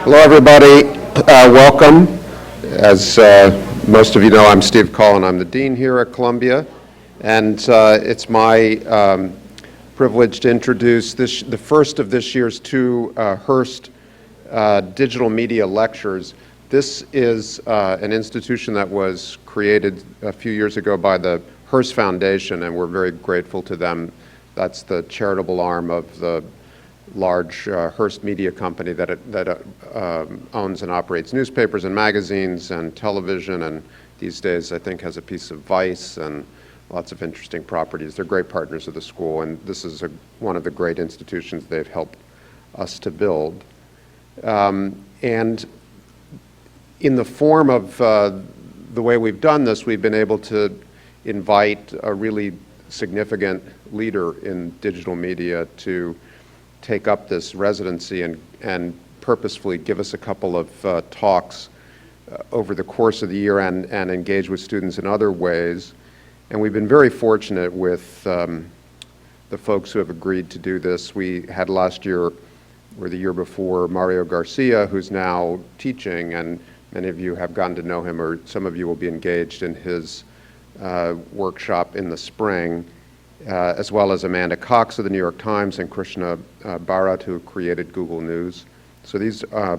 Hello, everybody. Welcome. As most of you know, I'm Steve Cullen. I'm the dean here at Columbia, and it's my privilege to introduce the first of this year's two Hearst digital media lectures. This is an institution that was created a few years ago by the Hearst Foundation, and we're very grateful to them. That's the charitable arm of the large Hearst media company that owns and operates newspapers and magazines and television, and these days I think has a piece of Vice and lots of interesting properties. They're great partners of the school, and this is one of the great institutions they've helped us to build. And in the form of the way we've done this, we've been able to invite a really significant leader in digital media to take up this residency and purposefully give us a couple of talks over the course of the year and engage with students in other ways. And we've been very fortunate with the folks who have agreed to do this. We had last year, or the year before, Mario Garcia, who's now teaching, and many of you have gotten to know him, or some of you will be engaged in his workshop in the spring. As well as Amanda Cox of the New York Times and Krishna Bharat, who created Google News. So these are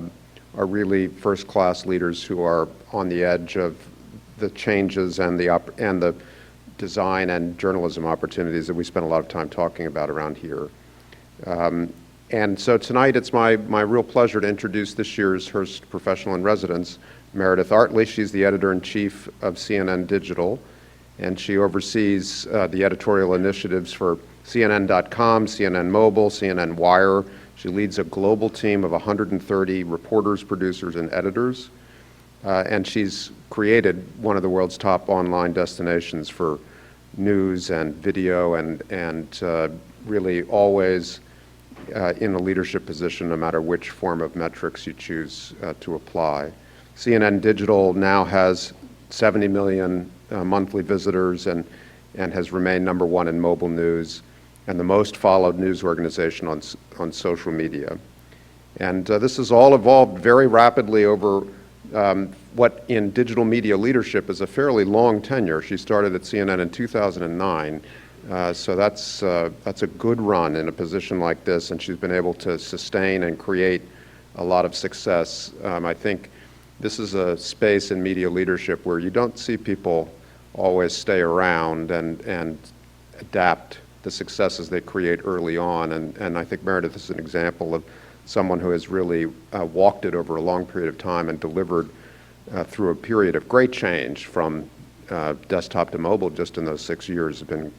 really first-class leaders who are on the edge of the changes and the design and journalism opportunities that we spend a lot of time talking about around here. And so tonight it's my real pleasure to introduce this year's Hearst Professional in Residence, Meredith Artley. She's the editor-in-chief of CNN Digital, and she oversees the editorial initiatives for CNN.com, CNN Mobile, CNN Wire. She leads a global team of 130 reporters, producers, and editors. And she's created one of the world's top online destinations for news and video, and really always in a leadership position no matter which form of metrics you choose to apply. CNN Digital now has 70 million monthly visitors and has remained #1 in mobile news and the most followed news organization on social media. And this has all evolved very rapidly over what in digital media leadership is a fairly long tenure. She started at CNN in 2009, so that's a good run in a position like this, and she's been able to sustain and create a lot of success. I think this is a space in media leadership where you don't see people always stay around and adapt the successes they create early on. And I think Meredith is an example of someone who has really walked it over a long period of time and delivered through a period of great change from desktop to mobile just in those 6 years. Has been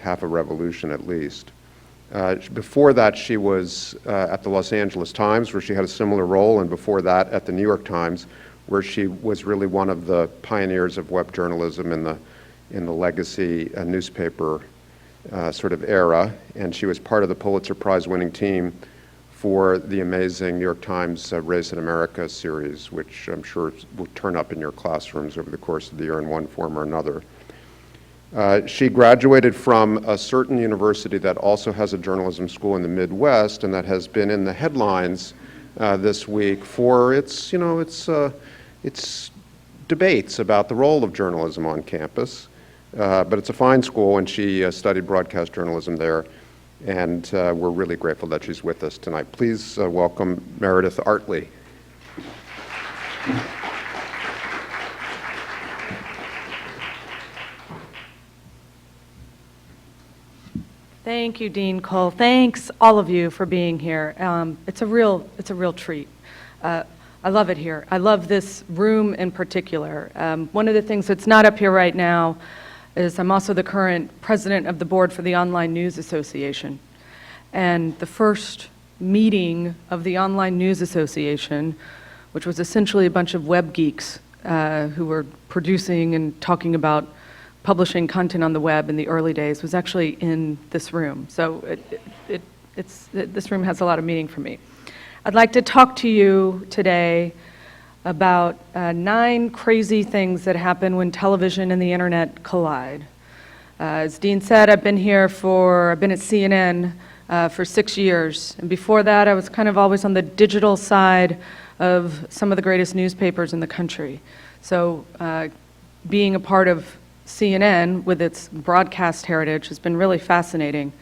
half a revolution at least. Before that, she was at the Los Angeles Times, where she had a similar role, and before that at the New York Times, where she was really one of the pioneers of web journalism in the legacy newspaper sort of era. And she was part of the Pulitzer Prize-winning team for the amazing New York Times Race in America series, which I'm sure will turn up in your classrooms over the course of the year in one form or another. She graduated from a certain university that also has a journalism school in the Midwest, and that has been in the headlines this week for its debates about the role of journalism on campus. But it's a fine school, and she studied broadcast journalism there, and we're really grateful that she's with us tonight. Please welcome Meredith Artley. Thank you, Dean Cole. Thanks all of you for being here. It's a real treat. I love it here. I love this room in particular. One of the things that's not up here right now is I'm also the current president of the board for the Online News Association. And the first meeting of the Online News Association, which was essentially a bunch of web geeks who were producing and talking about publishing content on the web in the early days, was actually in this room. So this room has a lot of meaning for me. I'd like to talk to you today about 9 crazy things that happen when television and the internet collide. As Dean said, I've been at CNN for 6 years. And before that, I was kind of always on the digital side of some of the greatest newspapers in the country. So being a part of CNN with its broadcast heritage has been really fascinating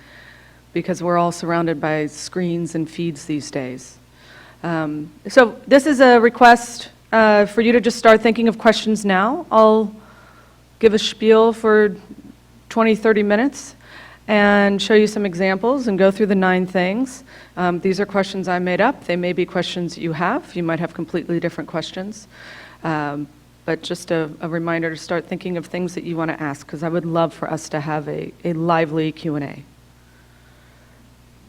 because we're all surrounded by screens and feeds these days. So this is a request for you to just start thinking of questions now. I'll give a spiel for 20, 30 minutes and show you some examples and go through the 9 things. These are questions I made up. They may be questions you have. You might have completely different questions. But just a reminder to start thinking of things that you want to ask, because I would love for us to have a lively Q&A.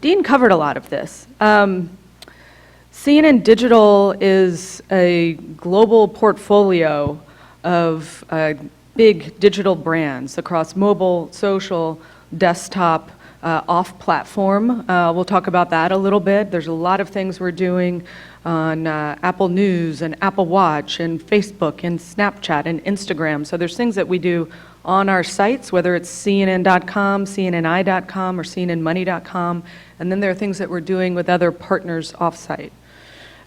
Dean covered a lot of this. CNN Digital is a global portfolio of big digital brands across mobile, social, desktop, off-platform. We'll talk about that a little bit. There's a lot of things we're doing on Apple News and Apple Watch and Facebook and Snapchat and Instagram. So there's things that we do on our sites, whether it's CNN.com, CNNI.com, or CNNmoney.com. And then there are things that we're doing with other partners off-site.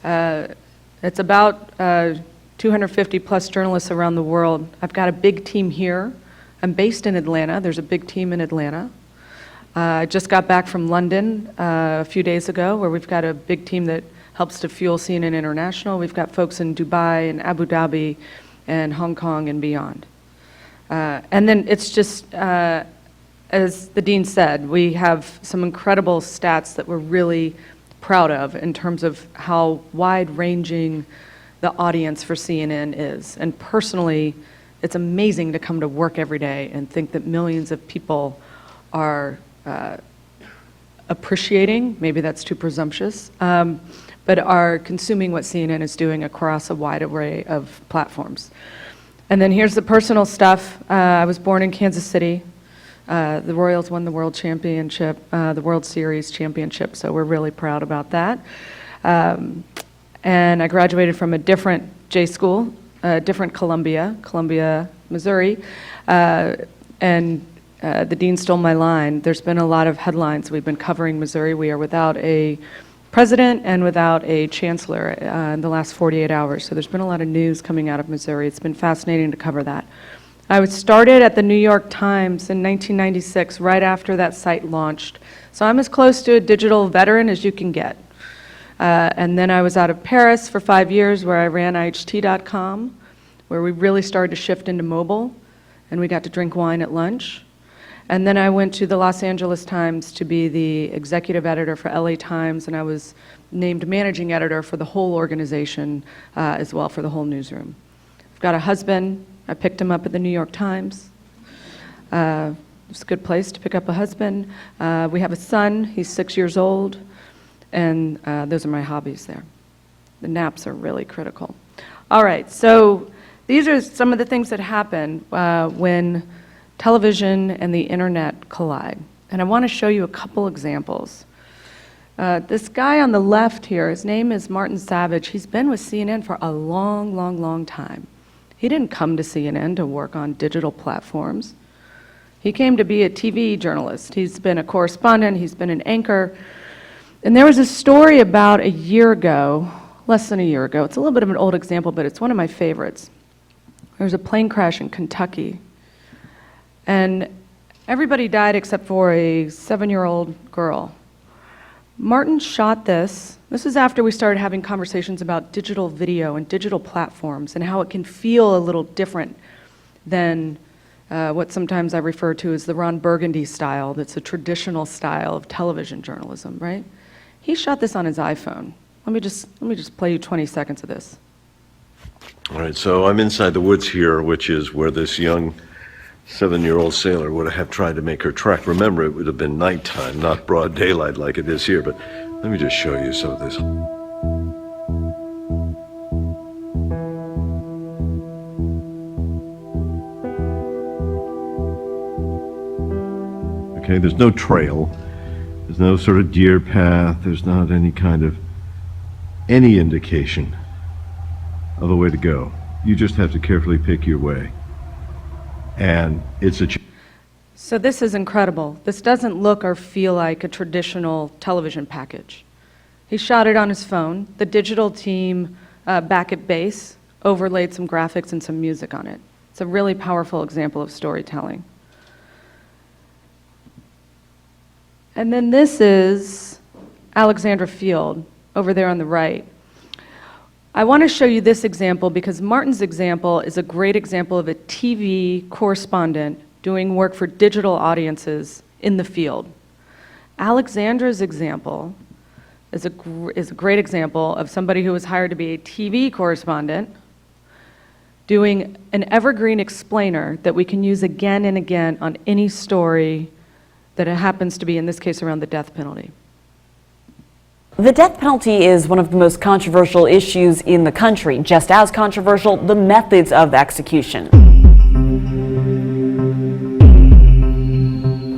It's about 250 plus journalists around the world. I've got a big team here. I'm based in Atlanta. There's a big team in Atlanta. I just got back from London a few days ago, where we've got a big team that helps to fuel CNN International. We've got folks in Dubai and Abu Dhabi and Hong Kong and beyond. And then it's just, as the dean said, we have some incredible stats that we're really proud of in terms of how wide-ranging the audience for CNN is. And personally, it's amazing to come to work every day and think that millions of people are appreciating, maybe that's too presumptuous, but are consuming what CNN is doing across a wide array of platforms. And then here's the personal stuff. I was born in Kansas City. The Royals won the World Championship, the World Series Championship, so we're really proud about that. And I graduated from a different J school, different Columbia, Missouri, and the dean stole my line. There's been a lot of headlines. We've been covering Missouri. We are without a president and without a chancellor in the last 48 hours. So there's been a lot of news coming out of Missouri. It's been fascinating to cover that. I was started at the New York Times in 1996, right after that site launched. So I'm as close to a digital veteran as you can get. And then I was out of Paris for 5 years, where I ran IHT.com, where we really started to shift into mobile, and we got to drink wine at lunch. And then I went to the Los Angeles Times to be the executive editor for LA Times, and I was named managing editor for the whole organization as well, for the whole newsroom. I've got a husband. I picked him up at the New York Times. It's a good place to pick up a husband. We have a son. He's 6 years old. And those are my hobbies there. The naps are really critical. All right, so these are some of the things that happen when television and the internet collide. And I want to show you a couple examples. This guy on the left here, his name is Martin Savage. He's been with CNN for a long, long, long time. He didn't come to CNN to work on digital platforms. He came to be a TV journalist. He's been a correspondent. He's been an anchor. And there was a story about a year ago, less than a year ago. It's a little bit of an old example, but it's one of my favorites. There was a plane crash in Kentucky, and everybody died except for a 7-year-old girl. Martin shot this. This is after we started having conversations about digital video and digital platforms and how it can feel a little different than what sometimes I refer to as the Ron Burgundy style. That's a traditional style of television journalism, right? He shot this on his iPhone. Let me just play you 20 seconds of this. All right, so I'm inside the woods here, which is where this young 7-year-old sailor would have tried to make her trek. Remember, it would have been nighttime, not broad daylight like it is here, but let me just show you some of this. Okay, there's no trail. There's no sort of deer path. There's not any kind of any indication of a way to go. You just have to carefully pick your way. And it's a... So this is incredible. This doesn't look or feel like a traditional television package. He shot it on his phone. The digital team back at base, overlaid some graphics and some music on it. It's a really powerful example of storytelling. And then this is Alexandra Field, over there on the right. I want to show you this example because Martin's example is a great example of a TV correspondent doing work for digital audiences in the field. Alexandra's example is a great example of somebody who was hired to be a TV correspondent doing an evergreen explainer that we can use again and again on any story that it happens to be, in this case, around the death penalty. The death penalty is one of the most controversial issues in the country. Just as controversial, the methods of execution.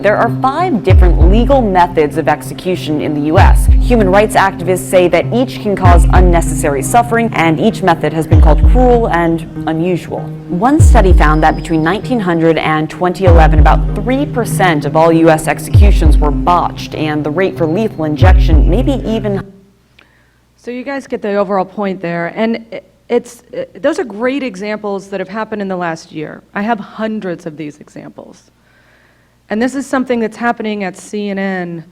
There are 5 different legal methods of execution in the U.S. Human rights activists say that each can cause unnecessary suffering, and each method has been called cruel and unusual. One study found that between 1900 and 2011, about 3% of all U.S. executions were botched, and the rate for lethal injection maybe even. So you guys get the overall point there, and those are great examples that have happened in the last year. I have hundreds of these examples. And this is something that's happening at CNN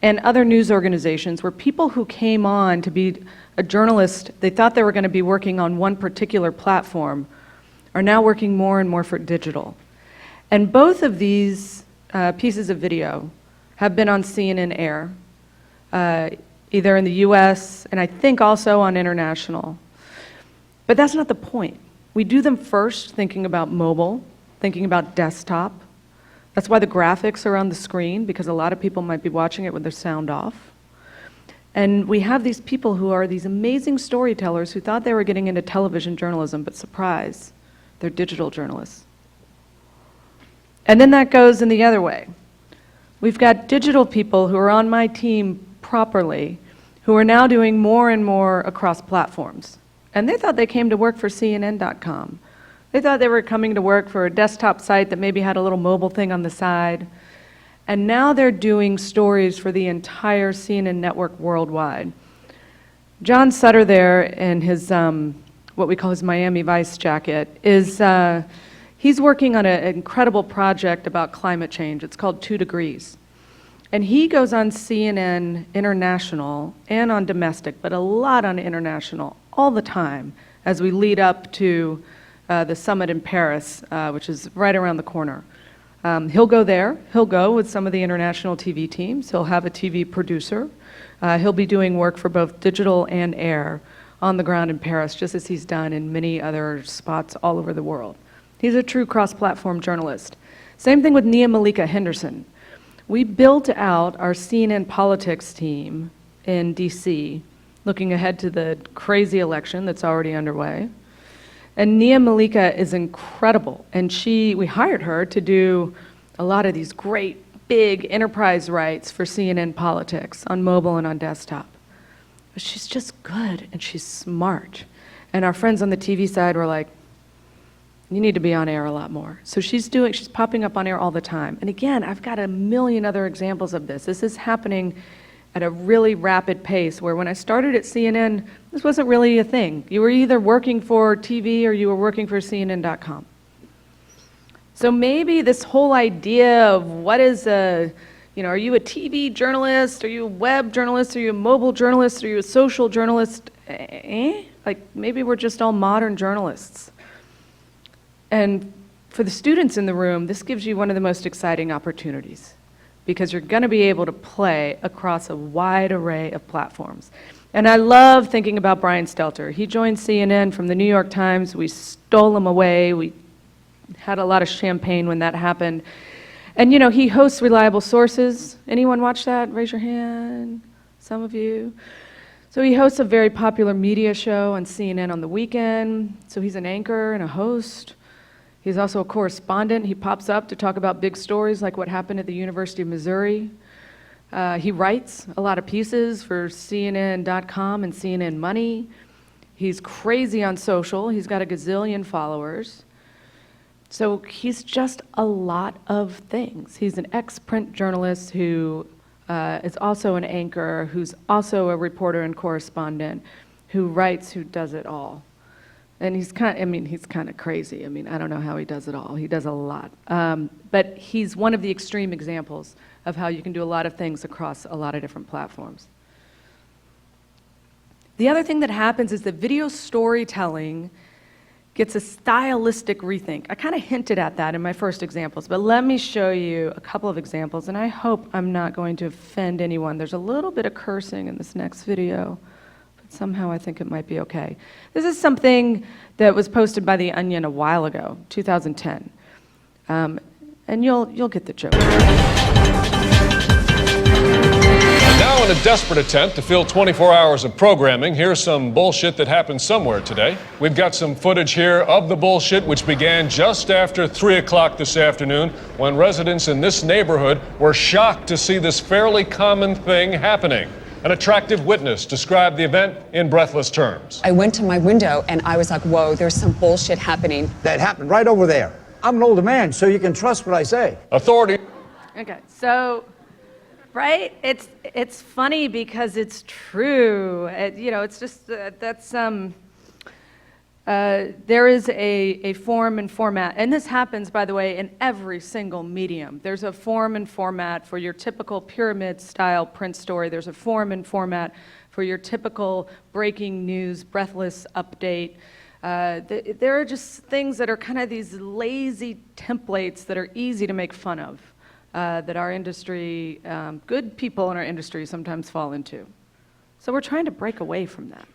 and other news organizations where people who came on to be a journalist, they thought they were going to be working on one particular platform, are now working more and more for digital. And both of these pieces of video have been on CNN Air, either in the US and I think also on international. But that's not the point. We do them first thinking about mobile, thinking about desktop. That's why the graphics are on the screen, because a lot of people might be watching it with their sound off. And we have these people who are these amazing storytellers who thought they were getting into television journalism, but surprise, they're digital journalists. And then that goes in the other way. We've got digital people who are on my team properly, who are now doing more and more across platforms. And they thought they came to work for CNN.com. They thought they were coming to work for a desktop site that maybe had a little mobile thing on the side. And now they're doing stories for the entire CNN network worldwide. John Sutter there in his, what we call his Miami Vice jacket, is he's working on an incredible project about climate change. It's called 2 Degrees. And he goes on CNN International and on domestic, but a lot on international all the time as we lead up to the summit in Paris, which is right around the corner. He'll go there. He'll go with some of the international TV teams. He'll have a TV producer. He'll be doing work for both digital and air on the ground in Paris, just as he's done in many other spots all over the world. He's a true cross-platform journalist. Same thing with Nia Malika Henderson. We built out our CNN politics team in DC, looking ahead to the crazy election that's already underway. And Nia Malika is incredible, and we hired her to do a lot of these great, big enterprise rights for CNN politics on mobile and on desktop. But she's just good, and she's smart. And our friends on the TV side were like, you need to be on air a lot more. So she's popping up on air all the time. And again, I've got a million other examples of this. This is happening at a really rapid pace, where when I started at CNN, this wasn't really a thing. You were either working for TV or you were working for CNN.com. So maybe this whole idea of what is are you a TV journalist? Are you a web journalist? Are you a mobile journalist? Are you a social journalist? Like maybe we're just all modern journalists. And for the students in the room, this gives you one of the most exciting opportunities, because you're going to be able to play across a wide array of platforms. And I love thinking about Brian Stelter. He joined CNN from the New York Times. We stole him away. We had a lot of champagne when that happened. And he hosts Reliable Sources. Anyone watch that? Raise your hand. Some of you. So he hosts a very popular media show on CNN on the weekend. So he's an anchor and a host. He's also a correspondent. He pops up to talk about big stories like what happened at the University of Missouri. He writes a lot of pieces for CNN.com and CNN Money. He's crazy on social. He's got a gazillion followers. So he's just a lot of things. He's an ex-print journalist who is also an anchor, who's also a reporter and correspondent, who writes Who Does It All. And he's kind of crazy. I mean, I don't know how he does it all. He does a lot. But he's one of the extreme examples of how you can do a lot of things across a lot of different platforms. The other thing that happens is that video storytelling gets a stylistic rethink. I kind of hinted at that in my first examples, but let me show you a couple of examples, and I hope I'm not going to offend anyone. There's a little bit of cursing in this next video, but somehow I think it might be okay. This is something that was posted by The Onion a while ago, 2010, and you'll get the joke. Now, in a desperate attempt to fill 24 hours of programming, here's some bullshit that happened somewhere today. We've got some footage here of the bullshit, which began just after 3 o'clock this afternoon, when residents in this neighborhood were shocked to see this fairly common thing happening. An attractive witness described the event in breathless terms. I went to my window and I was like, whoa, there's some bullshit happening. That happened right over there. I'm an older man, so you can trust what I say. Authorities. Okay, so, right? It's funny because it's true. It's just there is a form and format, and this happens, by the way, in every single medium. There's a form and format for your typical pyramid-style print story. There's a form and format for your typical breaking news, breathless update. There are just things that are kind of these lazy templates that are easy to make fun of, that our industry, good people in our industry sometimes fall into. So we're trying to break away from that.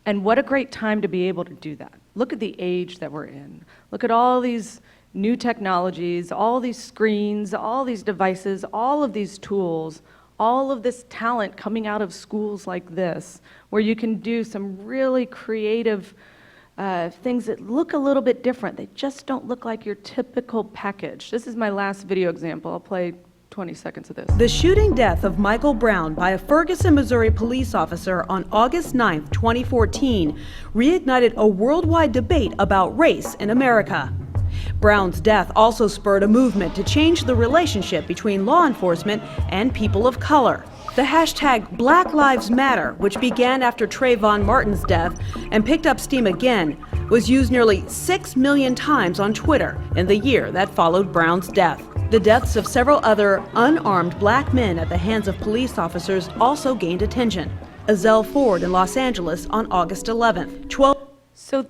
And what a great time to be able to do that. Look at the age that we're in. Look at all these new technologies, all these screens, all these devices, all of these tools, all of this talent coming out of schools like this, where you can do some really creative things that look a little bit different. They just don't look like your typical package. This is my last video example. I'll play 20 seconds of this. The shooting death of Michael Brown by a Ferguson, Missouri police officer on August 9, 2014, reignited a worldwide debate about race in America. Brown's death also spurred a movement to change the relationship between law enforcement and people of color. The hashtag Black Lives Matter, which began after Trayvon Martin's death and picked up steam again, was used nearly 6 million times on Twitter in the year that followed Brown's death. The deaths of several other unarmed black men at the hands of police officers also gained attention. Azell Ford in Los Angeles on August 11th. So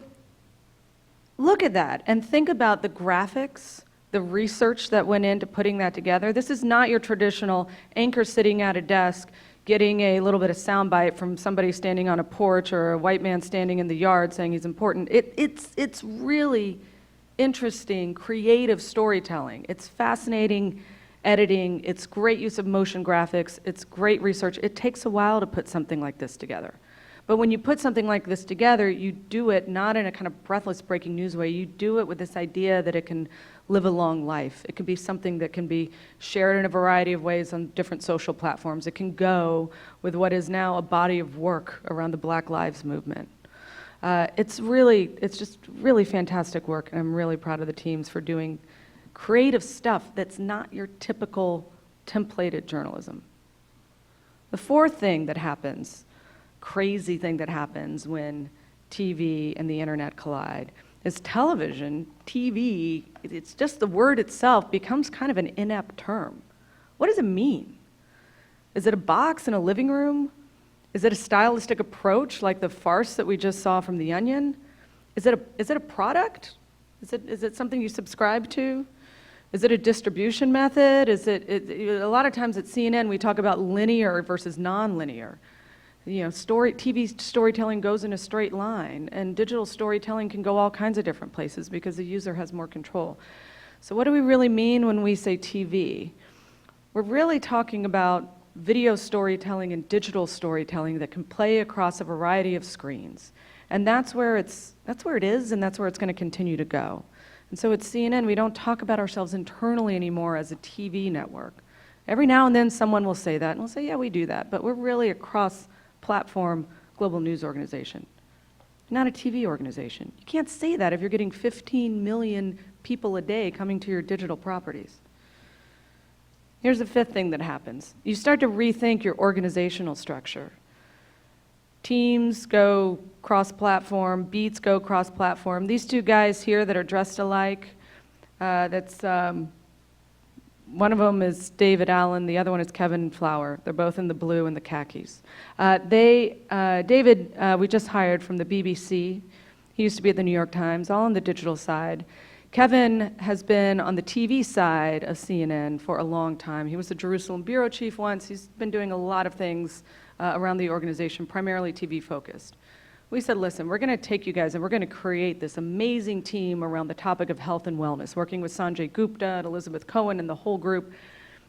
look at that and think about the graphics, the research that went into putting that together. This is not your traditional anchor sitting at a desk getting a little bit of soundbite from somebody standing on a porch or a white man standing in the yard saying he's important. It's really interesting, creative storytelling. It's fascinating editing. It's great use of motion graphics. It's great research. It takes a while to put something like this together. But when you put something like this together, you do it not in a kind of breathless breaking news way. You do it with this idea that it can live a long life. It can be something that can be shared in a variety of ways on different social platforms. It can go with what is now a body of work around the Black Lives Movement. It's just really fantastic work, and I'm really proud of the teams for doing creative stuff that's not your typical templated journalism. The fourth thing that happens, crazy thing that happens when TV and the internet collide, is television, TV, it's just the word itself becomes kind of an inept term. What does it mean? Is it a box in a living room? Is it a stylistic approach like the farce that we just saw from The Onion? Is it a product? Is it something you subscribe to? Is it a distribution method? A lot of times at CNN we talk about linear versus non-linear. TV storytelling goes in a straight line, and digital storytelling can go all kinds of different places because the user has more control. So what do we really mean when we say TV? We're really talking about video storytelling and digital storytelling that can play across a variety of screens. And that's where it is, and that's where it's going to continue to go. And so at CNN, we don't talk about ourselves internally anymore as a TV network. Every now and then someone will say that, and we'll say, yeah, we do that, but we're really a cross-platform global news organization, not a TV organization. You can't say that if you're getting 15 million people a day coming to your digital properties. Here's the fifth thing that happens. You start to rethink your organizational structure. Teams go cross-platform, beats go cross-platform. These two guys here that are dressed alike, one of them is David Allen, the other one is Kevin Flower. They're both in the blue and the khakis. David, we just hired from the BBC. He used to be at the New York Times, all on the digital side. Kevin has been on the TV side of CNN for a long time. He was the Jerusalem bureau chief once. He's been doing a lot of things around the organization, primarily TV focused. We said, listen, we're going to take you guys and we're going to create this amazing team around the topic of health and wellness, working with Sanjay Gupta and Elizabeth Cohen and the whole group.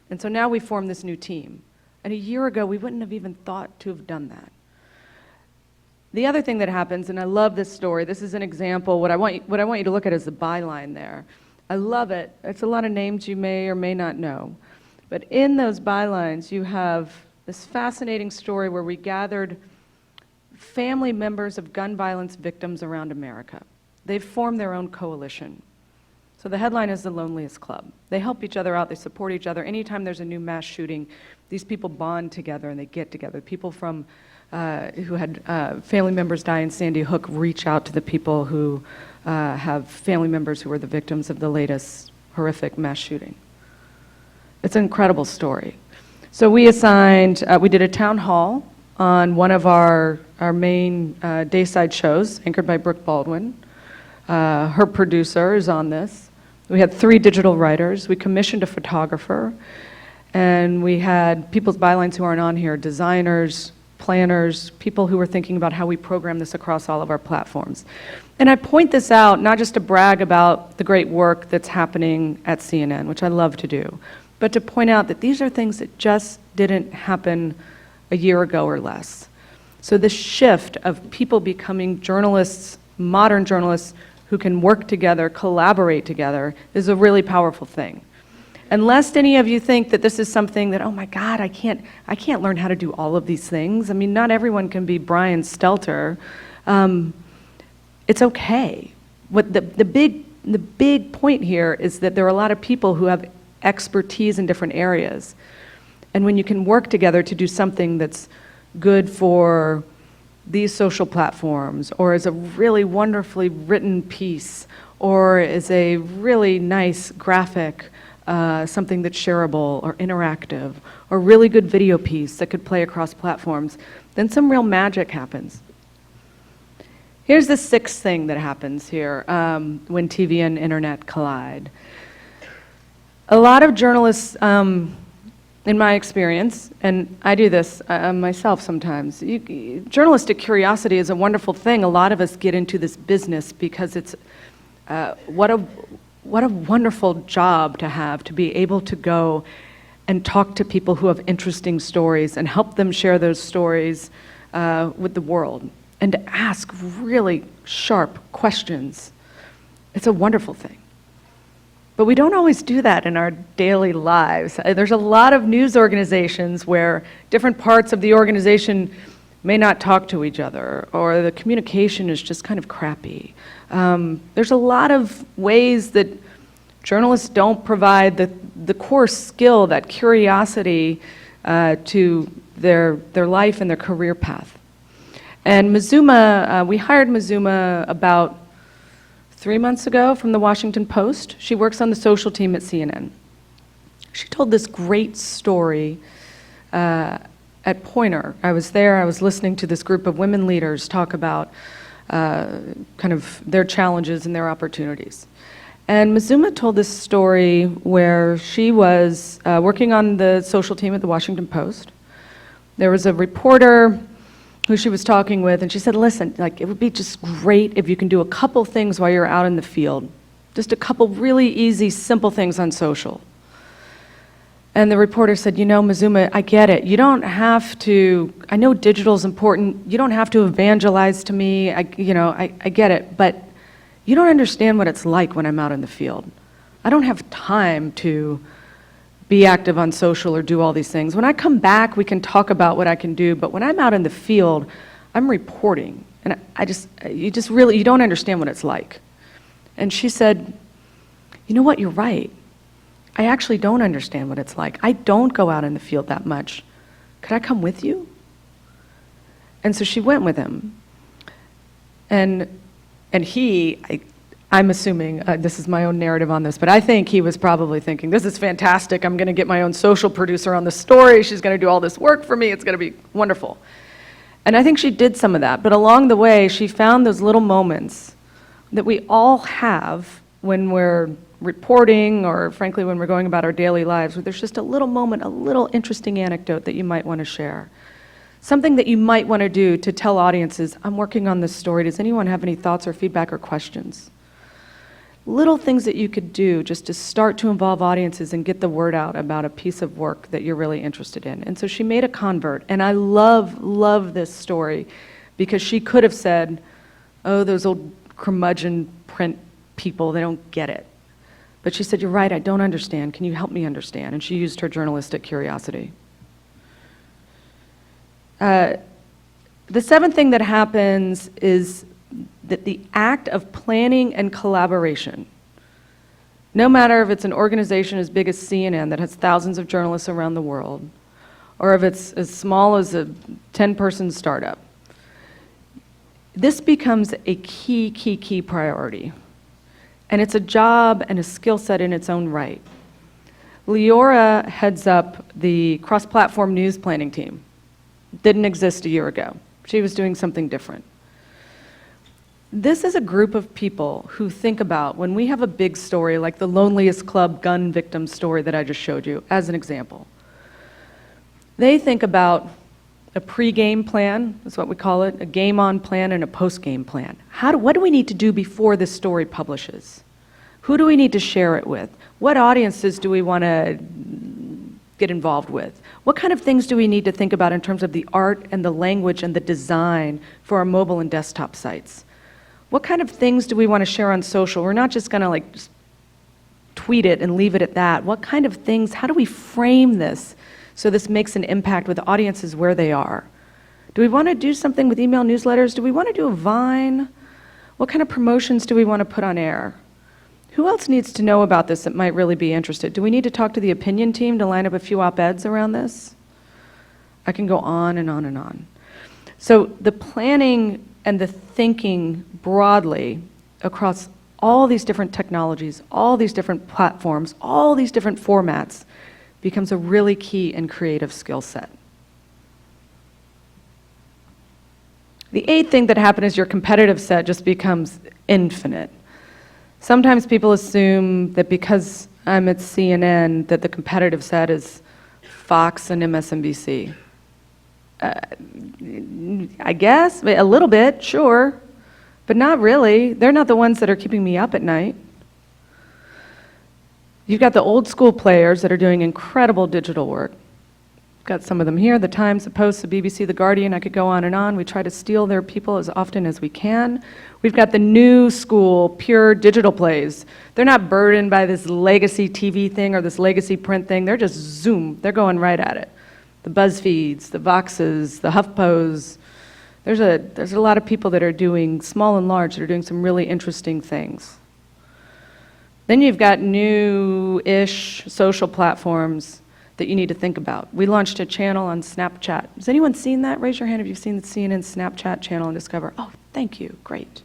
And so now we formed this new team. And a year ago, we wouldn't have even thought to have done that. The other thing that happens, and I love this story, this is an example, what I want you to look at is the byline there. I love it. It's a lot of names you may or may not know. But in those bylines, you have this fascinating story where we gathered family members of gun violence victims around America. They've formed their own coalition. So the headline is The Loneliest Club. They help each other out, they support each other. Anytime there's a new mass shooting, these people bond together and they get together. People from who had family members die in Sandy Hook reach out to the people who have family members who were the victims of the latest horrific mass shooting. It's an incredible story. So we did a town hall on one of our main dayside shows, anchored by Brooke Baldwin. Her producer is on this. We had 3 digital writers. We commissioned a photographer. And we had people's bylines who aren't on here, designers, planners, people who were thinking about how we program this across all of our platforms. And I point this out not just to brag about the great work that's happening at CNN, which I love to do, but to point out that these are things that just didn't happen a year ago or less. So the shift of people becoming journalists, modern journalists, who can work together, collaborate together, is a really powerful thing. And lest any of you think that this is something that, oh my God, I can't learn how to do all of these things. I mean, not everyone can be Brian Stelter. It's okay. What the big point here is that there are a lot of people who have expertise in different areas. And when you can work together to do something that's good for these social platforms, or as a really wonderfully written piece, or as a really nice graphic, something that's shareable or interactive, or really good video piece that could play across platforms, then some real magic happens. Here's the 6th thing that happens here when TV and internet collide. A lot of journalists, in my experience, and I do this myself sometimes, journalistic curiosity is a wonderful thing. A lot of us get into this business because it's what a wonderful job to have, to be able to go and talk to people who have interesting stories and help them share those stories with the world, and to ask really sharp questions. It's a wonderful thing. But we don't always do that in our daily lives. There's a lot of news organizations where different parts of the organization may not talk to each other, or the communication is just kind of crappy. There's a lot of ways that journalists don't provide the core skill, that curiosity to their life and their career path. And Mizuma, we hired Mizuma about 3 months ago from the Washington Post. She works on the social team at CNN. She told this great story at Poynter. I was there, I was listening to this group of women leaders talk about kind of their challenges and their opportunities. And Mizuma told this story where she was working on the social team at the Washington Post. There was a reporter who she was talking with, and she said, listen, like, it would be just great if you can do a couple things while you're out in the field. Just a couple really easy, simple things on social. And the reporter said, you know, Mizuma, I get it. You don't have to, I know digital's important. You don't have to evangelize to me. I get it. But you don't understand what it's like when I'm out in the field. I don't have time to be active on social or do all these things. When I come back, we can talk about what I can do, but when I'm out in the field, I'm reporting. And you don't understand what it's like. And she said, you know what, you're right. I actually don't understand what it's like. I don't go out in the field that much. Could I come with you? And so she went with him. And I'm assuming, this is my own narrative on this, but I think he was probably thinking, this is fantastic, I'm going to get my own social producer on the story, she's going to do all this work for me, it's going to be wonderful. And I think she did some of that, but along the way, she found those little moments that we all have when we're reporting, or frankly, when we're going about our daily lives, where there's just a little moment, a little interesting anecdote that you might want to share. Something that you might want to do to tell audiences, I'm working on this story, does anyone have any thoughts or feedback or questions? Little things that you could do just to start to involve audiences and get the word out about a piece of work that you're really interested in. And so she made a convert, and I love this story because she could have said, oh, those old curmudgeon print people, they don't get it. But she said, you're right, I don't understand, can you help me understand? And she used her journalistic curiosity. The seventh thing that happens is that the act of planning and collaboration, no matter if it's an organization as big as CNN that has thousands of journalists around the world, or if it's as small as a 10-person startup, this becomes a key priority. And it's a job and a skill set in its own right. Leora heads up the cross-platform news planning team. Didn't exist a year ago. She was doing something different. This is a group of people who think about, when we have a big story like the Loneliest Club gun victim story that I just showed you as an example, they think about a pre-game plan, that's what we call it, a game-on plan and a post-game plan. What do we need to do before this story publishes? Who do we need to share it with? What audiences do we want to get involved with? What kind of things do we need to think about in terms of the art and the language and the design for our mobile and desktop sites? What kind of things do we want to share on social? We're not just going to just tweet it and leave it at that. What kind of things, how do we frame this so this makes an impact with audiences where they are? Do we want to do something with email newsletters? Do we want to do a Vine? What kind of promotions do we want to put on air? Who else needs to know about this that might really be interested? Do we need to talk to the opinion team to line up a few op-eds around this? I can go on and on and on. So the planning and the thinking broadly across all these different technologies, all these different platforms, all these different formats becomes a really key and creative skill set. The eighth thing that happens is your competitive set just becomes infinite. Sometimes people assume that because I'm at CNN that the competitive set is Fox and MSNBC. I guess, a little bit, sure, but not really. They're not the ones that are keeping me up at night. You've got the old school players that are doing incredible digital work. Got some of them here, the Times, the Post, the BBC, the Guardian, I could go on and on. We try to steal their people as often as we can. We've got the new school, pure digital plays. They're not burdened by this legacy TV thing or this legacy print thing. They're just zoom, they're going right at it. The BuzzFeeds, the Voxes, the HuffPos. There's a lot of people that are doing, small and large, that are doing some really interesting things. Then you've got new-ish social platforms that you need to think about. We launched a channel on Snapchat. Has anyone seen that? Raise your hand if you've seen the CNN Snapchat channel and Discover. Oh, thank you, great.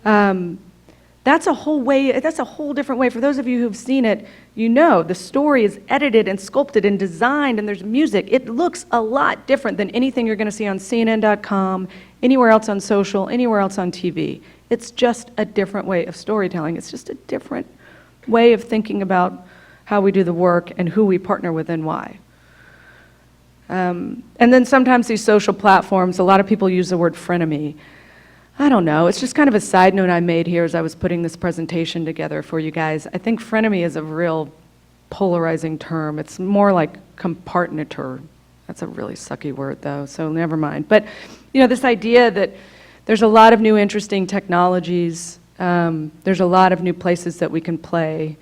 That's a whole way, that's a whole different way. For those of you who've seen it, you know the story is edited and sculpted and designed and there's music. It looks a lot different than anything you're gonna see on CNN.com, anywhere else on social, anywhere else on TV. It's just a different way of storytelling. It's just a different way of thinking about how we do the work and who we partner with and why. And then sometimes these social platforms, a lot of people use the word frenemy. I don't know, it's just kind of a side note I made here as I was putting this presentation together for you guys. I think frenemy is a real polarizing term. It's more like compartinator. That's a really sucky word though, so never mind. But you know, this idea that there's a lot of new interesting technologies, there's a lot of new places that we can play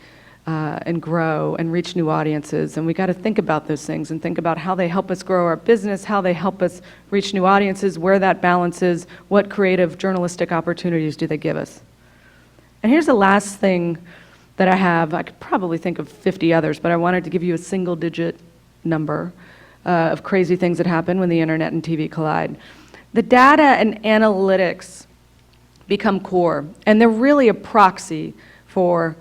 and grow and reach new audiences, and we got to think about those things and think about how they help us grow our business, how they help us reach new audiences, where that balance is, what creative journalistic opportunities do they give us. And here's the last thing that I have. I could probably think of 50 others, but I wanted to give you a single-digit number of crazy things that happen when the internet and TV collide. The data and analytics become core, and they're really a proxy for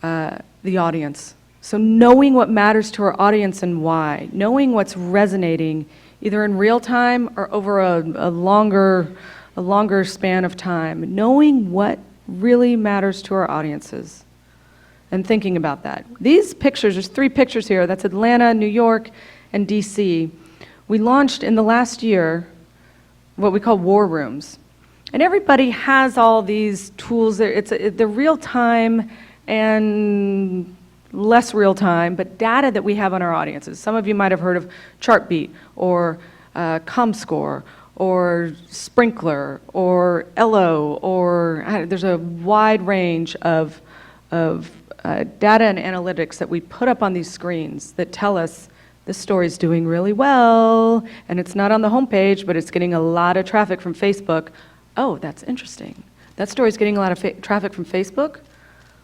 the audience. So knowing what matters to our audience and why, knowing what's resonating either in real time or over a longer span of time, knowing what really matters to our audiences and thinking about that. These pictures, there's 3 pictures here, that's Atlanta, New York, and DC. We launched in the last year what we call war rooms. And everybody has all these tools. They're real time and less real time, but data that we have on our audiences. Some of you might have heard of Chartbeat or ComScore or Sprinkler or Elo, or there's a wide range of data and analytics that we put up on these screens that tell us this story's doing really well, and it's not on the homepage, but it's getting a lot of traffic from Facebook. Oh, that's interesting. That story's getting a lot of traffic from Facebook.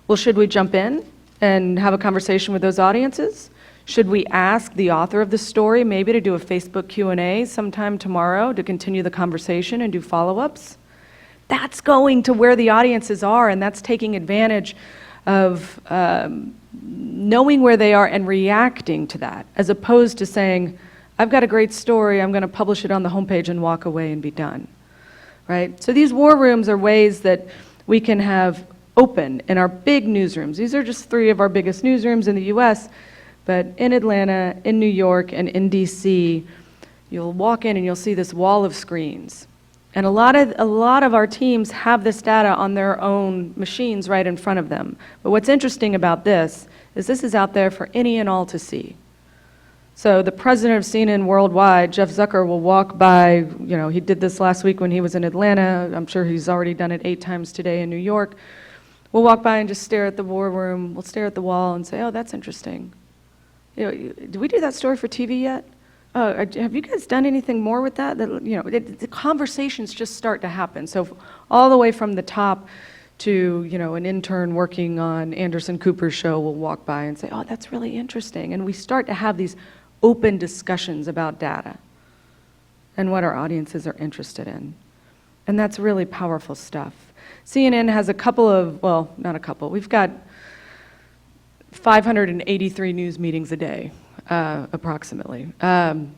Well, should we jump in and have a conversation with those audiences? Should we ask the author of the story maybe to do a Facebook Q&A sometime tomorrow to continue the conversation and do follow-ups? That's going to where the audiences are, and that's taking advantage of knowing where they are and reacting to that, as opposed to saying, I've got a great story, I'm going to publish it on the homepage and walk away and be done. Right? So these war rooms are ways that we can have open in our big newsrooms. These are just 3 of our biggest newsrooms in the US, but in Atlanta, in New York, and in DC, you'll walk in and you'll see this wall of screens. And a lot of our teams have this data on their own machines right in front of them. But what's interesting about this is out there for any and all to see. So the president of CNN worldwide, Jeff Zucker, will walk by, he did this last week when he was in Atlanta. I'm sure he's already done it 8 times today in New York. We'll walk by and just stare at the war room. We'll stare at the wall and say, oh, that's interesting. Did we do that story for TV yet? Oh, have you guys done anything more with that? The conversations just start to happen. So all the way from the top to, an intern working on Anderson Cooper's show will walk by and say, oh, that's really interesting. And we start to have these open discussions about data and what our audiences are interested in. And that's really powerful stuff. CNN has we've got 583 news meetings a day, approximately. I'm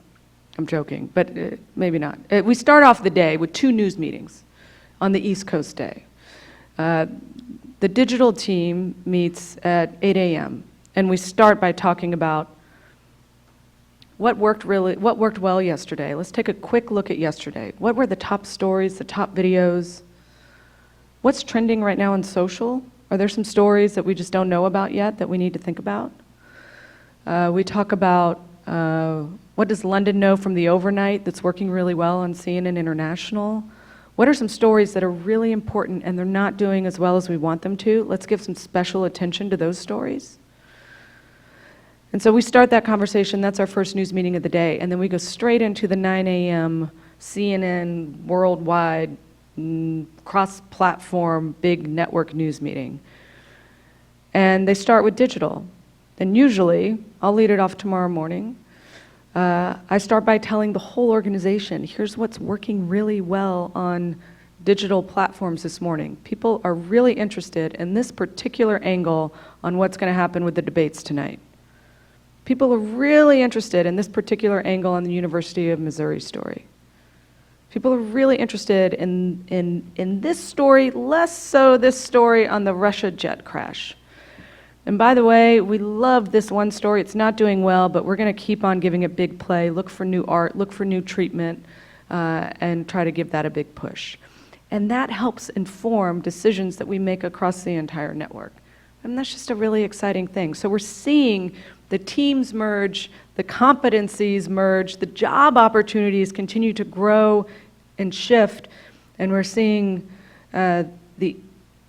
joking, but maybe not. We start off the day with 2 news meetings on the East Coast day. The digital team meets at 8 a.m., and we start by talking about what worked well yesterday. Let's take a quick look at yesterday. What were the top stories, the top videos? What's trending right now on social? Are there some stories that we just don't know about yet that we need to think about? We talk about what does London know from the overnight that's working really well on CNN International? What are some stories that are really important and they're not doing as well as we want them to? Let's give some special attention to those stories. And so we start that conversation. That's our first news meeting of the day. And then we go straight into the 9 a.m. CNN worldwide cross-platform big network news meeting. And they start with digital. And usually, I'll lead it off tomorrow morning. I start by telling the whole organization, here's what's working really well on digital platforms this morning. People are really interested in this particular angle on what's going to happen with the debates tonight. People are really interested in this particular angle on the University of Missouri story. People are really interested in this story, less so this story on the Russia jet crash. And by the way, we love this one story. It's not doing well, but we're going to keep on giving it big play, look for new art, look for new treatment, and try to give that a big push. And that helps inform decisions that we make across the entire network. And that's just a really exciting thing. So we're seeing the teams merge, the competencies merge, the job opportunities continue to grow and shift, and we're seeing the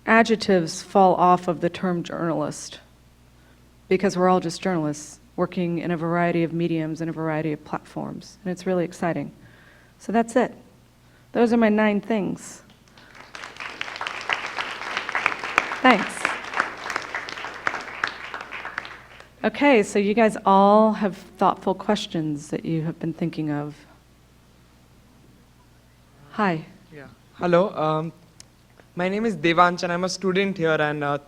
adjectives fall off of the term journalist, because we're all just journalists working in a variety of mediums and a variety of platforms, and it's really exciting. So that's it. Those are my 9 things. Thanks. Okay, so you guys all have thoughtful questions that you have been thinking of. Hi. Yeah. Hello. My name is Devansh, and I'm a student here. And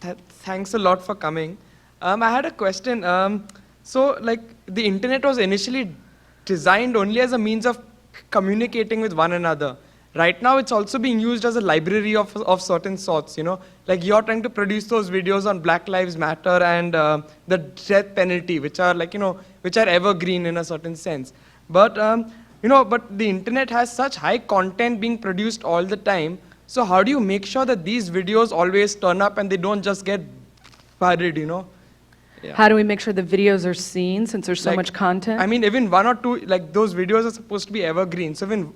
thanks a lot for coming. I had a question. So, like, the internet was initially designed only as a means of communicating with one another. Right now, it's also being used as a library of certain sorts. You know, like you're trying to produce those videos on Black Lives Matter and the death penalty, which are like, you know, which are evergreen in a certain sense. But you know, but the internet has such high content being produced all the time. So how do you make sure that these videos always turn up and they don't just get buried, you know? Yeah. How do we make sure the videos are seen since there's so Like, much content? I mean, even 1 or 2, like those videos are supposed to be evergreen. So even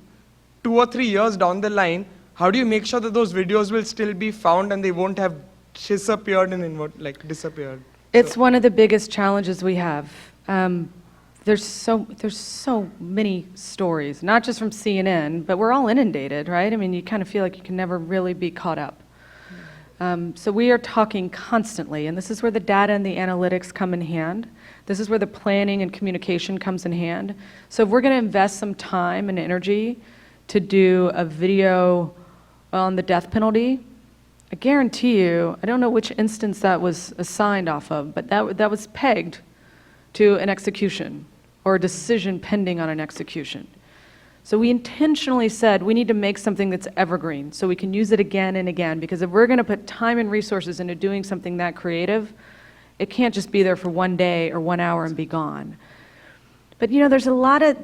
2 or 3 years down the line, how do you make sure that those videos will still be found and they won't have disappeared like disappeared? It's one of the biggest challenges we have. There's so many stories, not just from CNN, but we're all inundated, right? I mean, you kind of feel like you can never really be caught up. So we are talking constantly, and this is where the data and the analytics come in hand. This is where the planning and communication comes in hand. So if we're going to invest some time and energy to do a video on the death penalty, I guarantee you, I don't know which instance that was assigned off of, but that was pegged to an execution or a decision pending on an execution. So we intentionally said we need to make something that's evergreen so we can use it again and again, because if we're going to put time and resources into doing something that creative, it can't just be there for 1 day or 1 hour and be gone. But you know, there's a lot of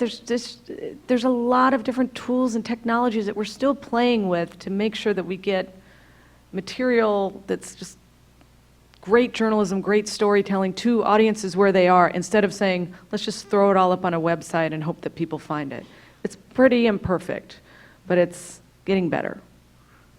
different tools and technologies that we're still playing with to make sure that we get material that's just great journalism, great storytelling to audiences where they are, instead of saying, let's just throw it all up on a website and hope that people find it. It's pretty imperfect, but it's getting better.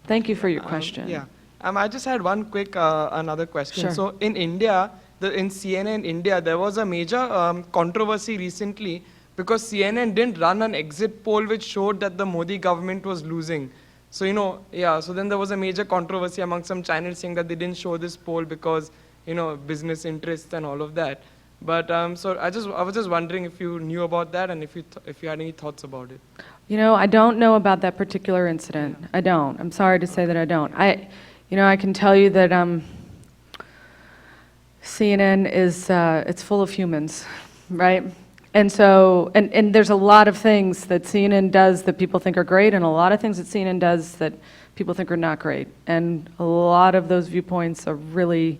Thank you for your question. Yeah. I just had one quick another question. Sure. So in India, in CNN India, there was a major controversy recently because CNN didn't run an exit poll which showed that the Modi government was losing. So, you know, yeah, so then there was a major controversy among some channels saying that they didn't show this poll because, you know, business interests and all of that. But so I was just wondering if you knew about that and if you had any thoughts about it. You know, I don't know about that particular incident. I don't. I'm sorry to say that I don't. I can tell you that CNN is it's full of humans, right? And so, and there's a lot of things that CNN does that people think are great, and a lot of things that CNN does that people think are not great. And a lot of those viewpoints are really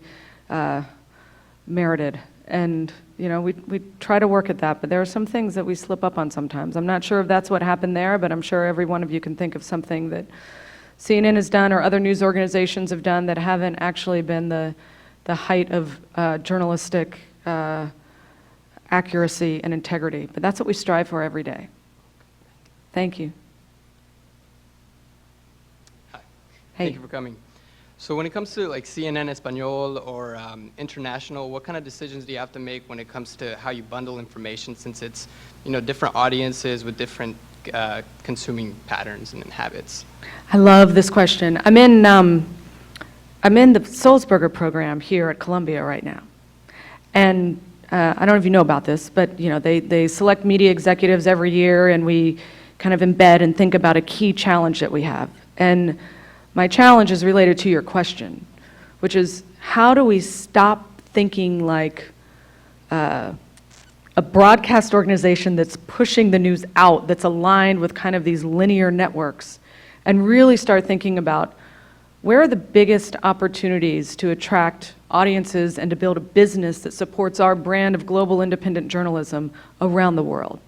merited. And you know, we try to work at that, but there are some things that we slip up on sometimes. I'm not sure if that's what happened there, but I'm sure every one of you can think of something that CNN has done or other news organizations have done that haven't actually been the height of journalistic accuracy and integrity. But that's what we strive for every day. Thank you. Hi. Hey. Thank you for coming. So when it comes to like CNN Espanol or international, what kind of decisions do you have to make when it comes to how you bundle information, since it's, you know, different audiences with different consuming patterns and habits? I love this question. I'm in the Sulzberger program here at Columbia right now. And I don't know if you know about this, but you know, they select media executives every year, and we kind of embed and think about a key challenge that we have. And my challenge is related to your question, which is how do we stop thinking like a broadcast organization that's pushing the news out, that's aligned with kind of these linear networks, and really start thinking about where are the biggest opportunities to attract audiences and to build a business that supports our brand of global independent journalism around the world.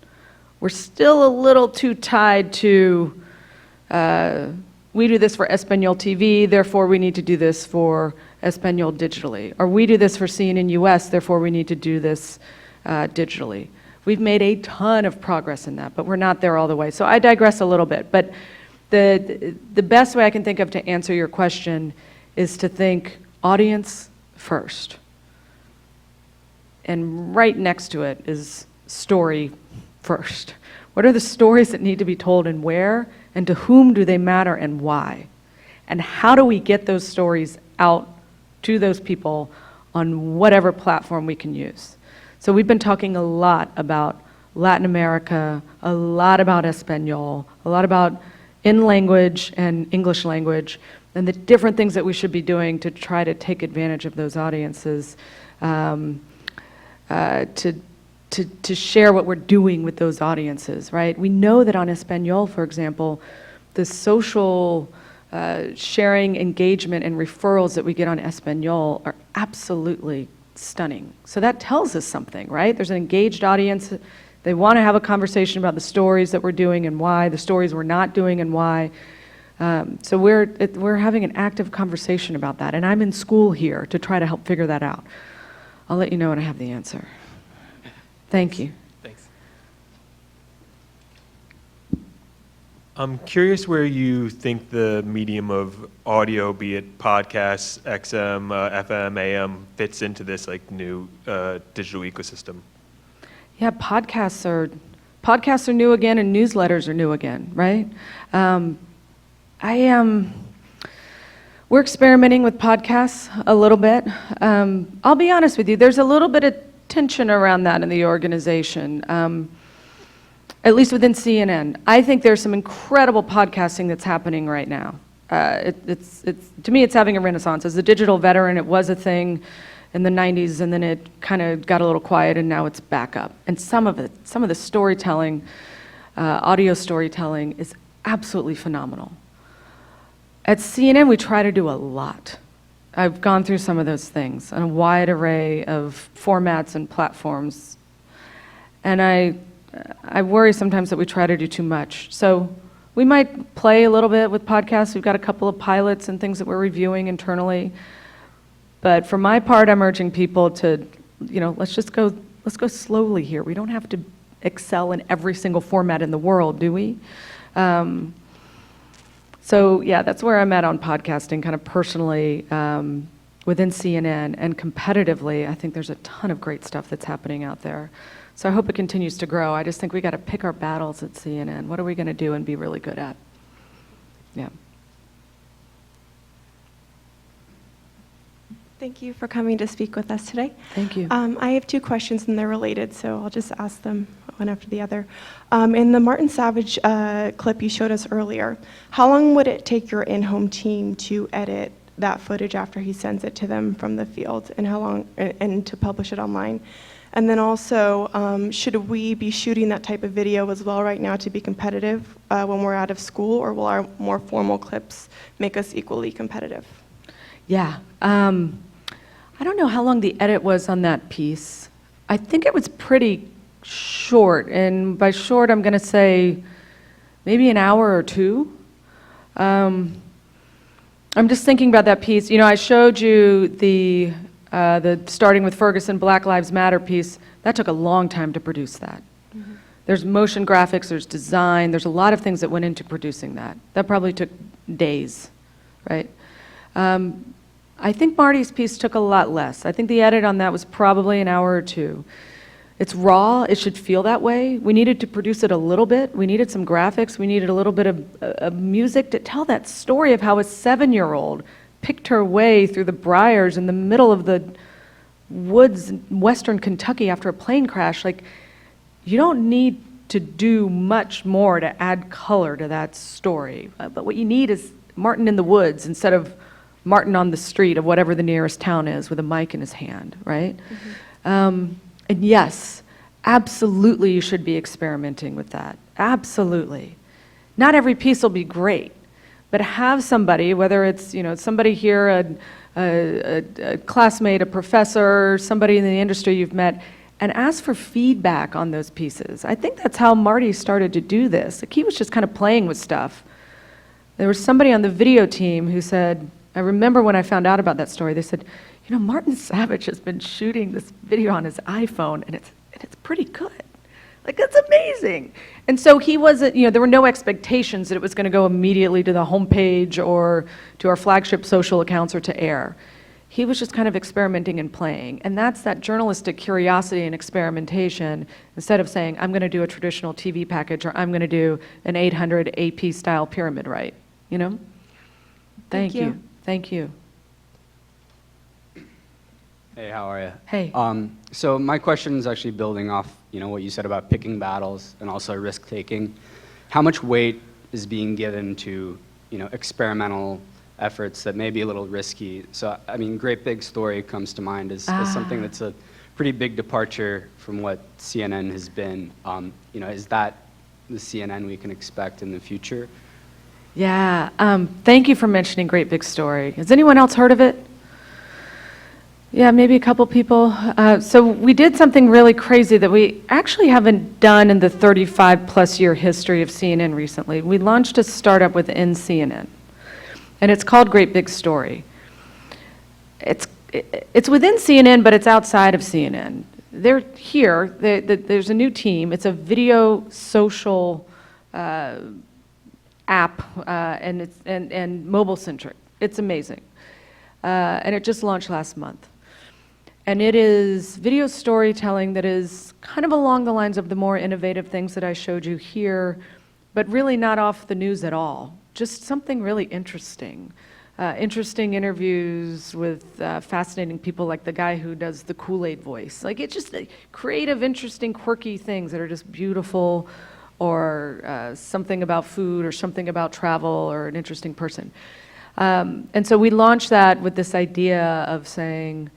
We're still a little too tied to, we do this for Espanol TV, therefore we need to do this for Espanol digitally. Or we do this for CNN US, therefore we need to do this digitally. We've made a ton of progress in that, but we're not there all the way. So I digress a little bit, but the best way I can think of to answer your question is to think audience first. And right next to it is story first. What are the stories that need to be told and where, and to whom do they matter and why? And how do we get those stories out to those people on whatever platform we can use? So we've been talking a lot about Latin America, a lot about Espanol, a lot about in language and English language, and the different things that we should be doing to try to take advantage of those audiences, to share what we're doing with those audiences, right? We know that on Espanol, for example, the social sharing, engagement, and referrals that we get on Espanol are absolutely stunning. So that tells us something, right? There's an engaged audience. They want to have a conversation about the stories that we're doing and why, the stories we're not doing and why. So we're having an active conversation about that, and I'm in school here to try to help figure that out. I'll let you know when I have the answer. Thank you. Thanks. I'm curious where you think the medium of audio, be it podcasts, XM, FM, AM, fits into this like new digital ecosystem. Yeah, podcasts are new again, and newsletters are new again, right? We're experimenting with podcasts a little bit. I'll be honest with you, there's a little bit of tension around that in the organization, at least within CNN. I think there's some incredible podcasting that's happening right now. To me, it's having a renaissance. As a digital veteran, it was a thing in the 90s, and then it kind of got a little quiet, and now it's back up. And some of the storytelling, audio storytelling, is absolutely phenomenal. At CNN, we try to do a lot. I've gone through some of those things on a wide array of formats and platforms. And I worry sometimes that we try to do too much. So we might play a little bit with podcasts. We've got a couple of pilots and things that we're reviewing internally. But for my part, I'm urging people to, let's go slowly here. We don't have to excel in every single format in the world, do we? So yeah, that's where I'm at on podcasting, kind of personally, within CNN, and competitively, I think there's a ton of great stuff that's happening out there. So I hope it continues to grow. I just think we got to pick our battles at CNN. What are we going to do and be really good at? Yeah. Thank you for coming to speak with us today. Thank you. I have two questions, and they're related, so I'll just ask them one after the other. In the Martin Savage clip you showed us earlier, how long would it take your in-home team to edit that footage after he sends it to them from the field, and how long, and to publish it online? And then also, should we be shooting that type of video as well right now to be competitive when we're out of school, or will our more formal clips make us equally competitive? Yeah. I don't know how long the edit was on that piece. I think it was pretty short, and by short, I'm going to say maybe an hour or two. I'm just thinking about that piece. I showed you the starting with Ferguson Black Lives Matter piece. That took a long time to produce that. Mm-hmm. There's motion graphics, there's design, there's a lot of things that went into producing that. That probably took days, right? I think Marty's piece took a lot less. I think the edit on that was probably an hour or two. It's raw, it should feel that way. We needed to produce it a little bit. We needed some graphics, we needed a little bit of music to tell that story of how a 7-year-old picked her way through the briars in the middle of the woods in western Kentucky after a plane crash. Like, you don't need to do much more to add color to that story. But what you need is Martin in the woods instead of Martin on the street of whatever the nearest town is with a mic in his hand, right? Mm-hmm. And yes, absolutely you should be experimenting with that. Absolutely. Not every piece will be great, but have somebody, whether it's somebody here, a classmate, a professor, somebody in the industry you've met, and ask for feedback on those pieces. I think that's how Marty started to do this. Like, he was just kind of playing with stuff. There was somebody on the video team who said, I remember when I found out about that story, they said, Martin Savage has been shooting this video on his iPhone, and it's pretty good. Like, that's amazing. And so he wasn't, there were no expectations that it was going to go immediately to the homepage or to our flagship social accounts or to air. He was just kind of experimenting and playing. And that's that journalistic curiosity and experimentation, instead of saying, I'm going to do a traditional TV package, or I'm going to do an 800 AP style pyramid, right? Thank you. Thank you. Hey, how are you? Hey. So my question is actually building off, what you said about picking battles and also risk taking. How much weight is being given to, experimental efforts that may be a little risky. So, I mean, Great Big Story comes to mind as something that's a pretty big departure from what CNN has been. Is that the CNN we can expect in the future? Yeah, thank you for mentioning Great Big Story. Has anyone else heard of it? Yeah, maybe a couple people. So we did something really crazy that we actually haven't done in the 35-plus year history of CNN recently. We launched a startup within CNN, and it's called Great Big Story. It's within CNN, but it's outside of CNN. They're here. There's a new team. It's a video social app, and mobile-centric. It's amazing. And it just launched last month. And it is video storytelling that is kind of along the lines of the more innovative things that I showed you here, but really not off the news at all. Just something really interesting. Interesting interviews with fascinating people like the guy who does the Kool-Aid voice. Like, it's just creative, interesting, quirky things that are just beautiful, or something about food, or something about travel, or an interesting person. And so we launched that with this idea of saying,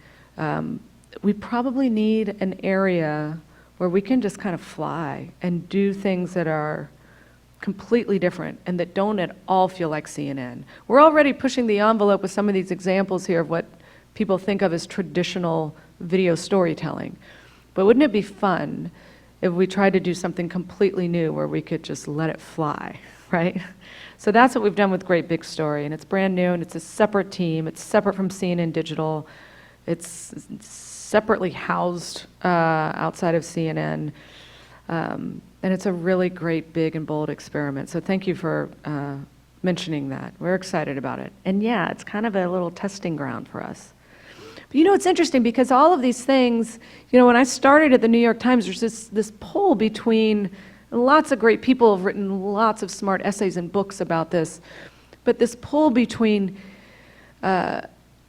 we probably need an area where we can just kind of fly and do things that are completely different and that don't at all feel like CNN. We're already pushing the envelope with some of these examples here of what people think of as traditional video storytelling. But wouldn't it be fun if we tried to do something completely new where we could just let it fly, right? So that's what we've done with Great Big Story, and it's brand new, and it's a separate team. It's separate from CNN Digital. It's separately housed outside of CNN, and it's a really great, big, and bold experiment. So thank you for mentioning that. We're excited about it. And yeah, it's kind of a little testing ground for us. But it's interesting because all of these things, when I started at the New York Times, there's this pull between, lots of great people have written lots of smart essays and books about this, but this pull between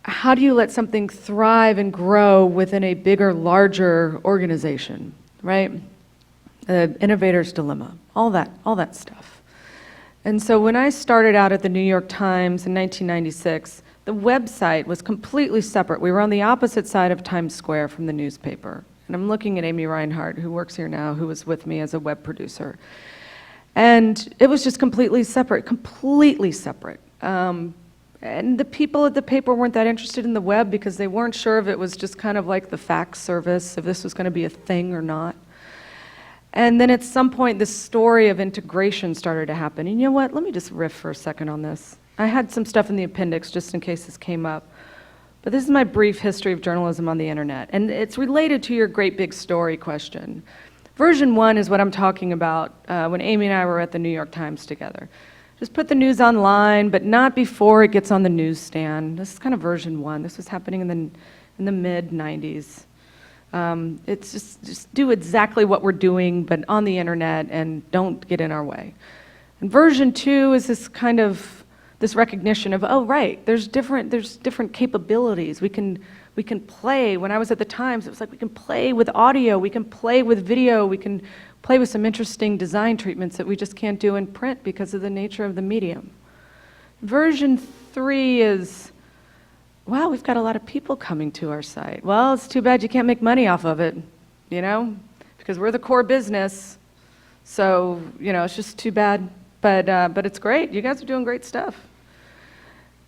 how do you let something thrive and grow within a bigger, larger organization, right? Innovator's dilemma, all that stuff. And so when I started out at the New York Times in 1996, the website was completely separate. We were on the opposite side of Times Square from the newspaper. And I'm looking at Amy Reinhardt, who works here now, who was with me as a web producer. And it was just completely separate, And the people at the paper weren't that interested in the web because they weren't sure if it was just kind of like the fax service, if this was going to be a thing or not. And then at some point, this story of integration started to happen. And you know what? Let me just riff for a second on this. I had some stuff in the appendix just in case this came up. But this is my brief history of journalism on the internet. And it's related to your Great Big Story question. Version 1 is what I'm talking about when Amy and I were at the New York Times together. Just put the news online, but not before it gets on the newsstand. This is kind of version 1. This was happening in the mid-90s. It's just do exactly what we're doing, but on the internet, and don't get in our way. And version 2 is this kind of this recognition of, oh right, there's different capabilities. We can play. When I was at the Times, it was like we can play with audio, we can play with video, we can play with some interesting design treatments that we just can't do in print because of the nature of the medium. Version 3 is, wow, we've got a lot of people coming to our site. Well, it's too bad you can't make money off of it, because we're the core business. So, it's just too bad. But it's great. You guys are doing great stuff.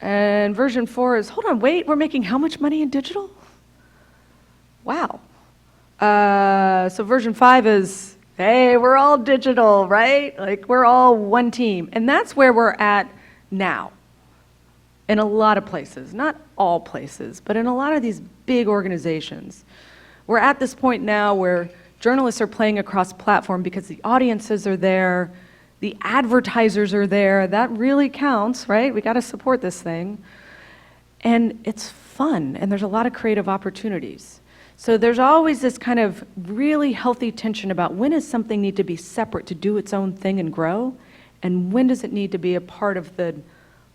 And version 4 is, hold on, wait, we're making how much money in digital? Wow. So version 5 is, hey, we're all digital, right? Like, we're all one team. And that's where we're at now. In a lot of places, not all places, but in a lot of these big organizations. We're at this point now where journalists are playing across platform because the audiences are there, the advertisers are there. That really counts, right? We got to support this thing. And it's fun, and there's a lot of creative opportunities. So there's always this kind of really healthy tension about when does something need to be separate to do its own thing and grow, and when does it need to be a part of the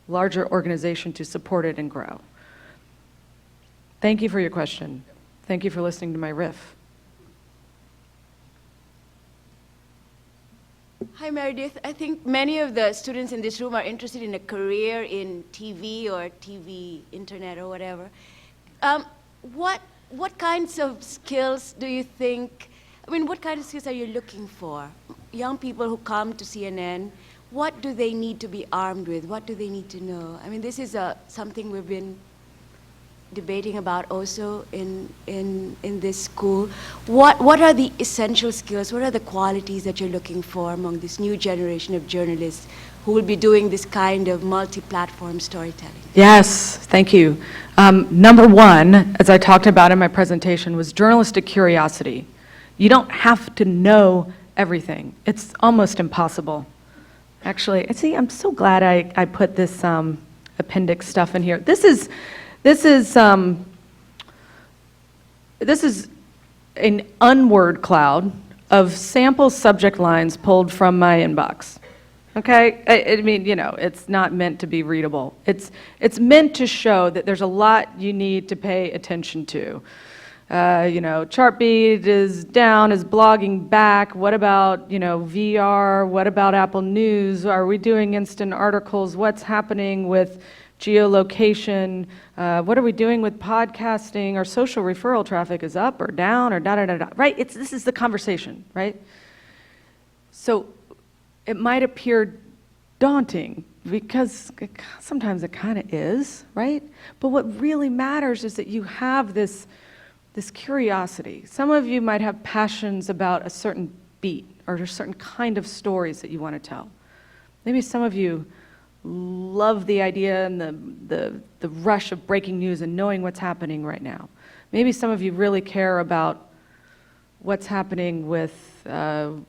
larger organization to support it and grow. Thank you for your question. Thank you for listening to my riff. Hi, Meredith. I think many of the students in this room are interested in a career in TV or TV, internet, or whatever. What kinds of skills do you think, I mean, what kind of skills are you looking for? Young people who come to CNN, what do they need to be armed with? What do they need to know? I mean, this is something we've been debating about also in this school. What are the essential skills? What are the qualities that you're looking for among this new generation of journalists who will be doing this kind of multi-platform storytelling? Yes, thank you. Number one, as I talked about in my presentation, was journalistic curiosity. You don't have to know everything. It's almost impossible. Actually, see, I'm so glad I put this appendix stuff in here. This is an unword cloud of sample subject lines pulled from my inbox. Okay, I mean, you know, it's not meant to be readable. It's meant to show that there's a lot you need to pay attention to. You know, Chartbeat is down, is blogging back. What about, you know, VR? What about Apple News? Are we doing instant articles? What's happening with geolocation? What are we doing with podcasting? Our social referral traffic is up or down or da-da-da-da, right? This is the conversation, right? So it might appear daunting because sometimes it kind of is, right? But what really matters is that you have this curiosity. Some of you might have passions about a certain beat or a certain kind of stories that you want to tell. Maybe some of you love the idea and the rush of breaking news and knowing what's happening right now. Maybe some of you really care about what's happening with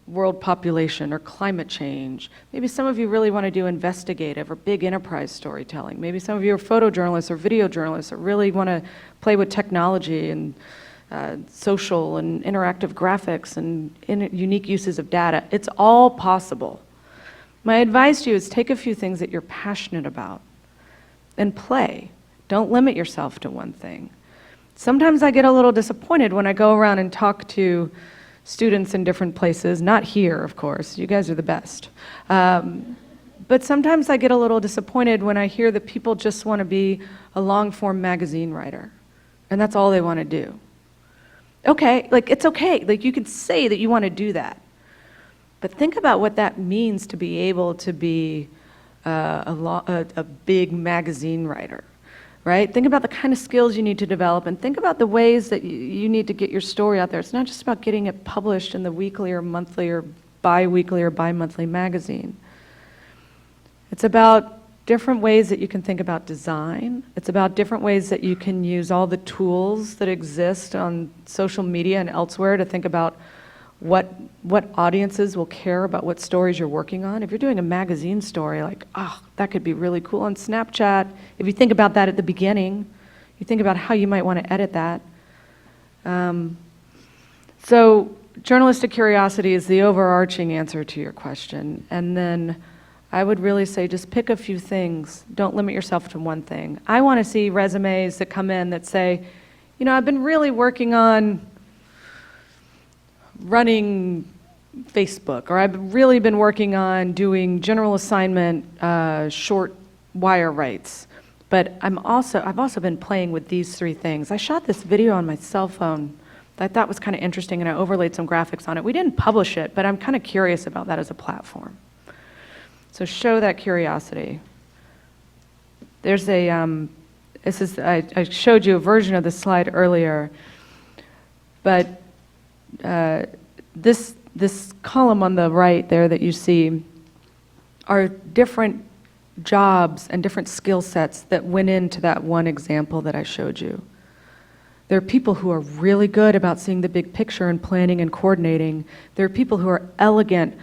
world population or climate change. Maybe some of you really want to do investigative or big enterprise storytelling. Maybe some of you are photojournalists or video journalists or really want to play with technology and social and interactive graphics and unique uses of data. It's all possible. My advice to you is take a few things that you're passionate about and play. Don't limit yourself to one thing. Sometimes I get a little disappointed when I go around and talk to students in different places, not here, of course. You guys are the best. But sometimes I get a little disappointed when I hear that people just want to be a long-form magazine writer, and that's all they want to do. Okay, like it's okay. Like you can say that you want to do that. But think about what that means to be able to be a big magazine writer, right? Think about the kind of skills you need to develop and think about the ways that you need to get your story out there. It's not just about getting it published in the weekly or monthly or bi-weekly or bi-monthly magazine. It's about different ways that you can think about design. It's about different ways that you can use all the tools that exist on social media and elsewhere to think about what audiences will care about what stories you're working on. If you're doing a magazine story, like, oh, that could be really cool on Snapchat. If you think about that at the beginning, you think about how you might want to edit that. So journalistic curiosity is the overarching answer to your question. And then I would really say just pick a few things. Don't limit yourself to one thing. I want to see resumes that come in that say, you know, I've been really working on running Facebook, or I've really been working on doing general assignment short wire writes. But I've also been playing with these three things. I shot this video on my cell phone that I thought was kind of interesting, and I overlaid some graphics on it. We didn't publish it, but I'm kind of curious about that as a platform. So show that curiosity. There's I showed you a version of the slide earlier, but this column on the right there that you see are different jobs and different skill sets that went into that one example that I showed you. There are people who are really good about seeing the big picture and planning and coordinating. There are people who are elegant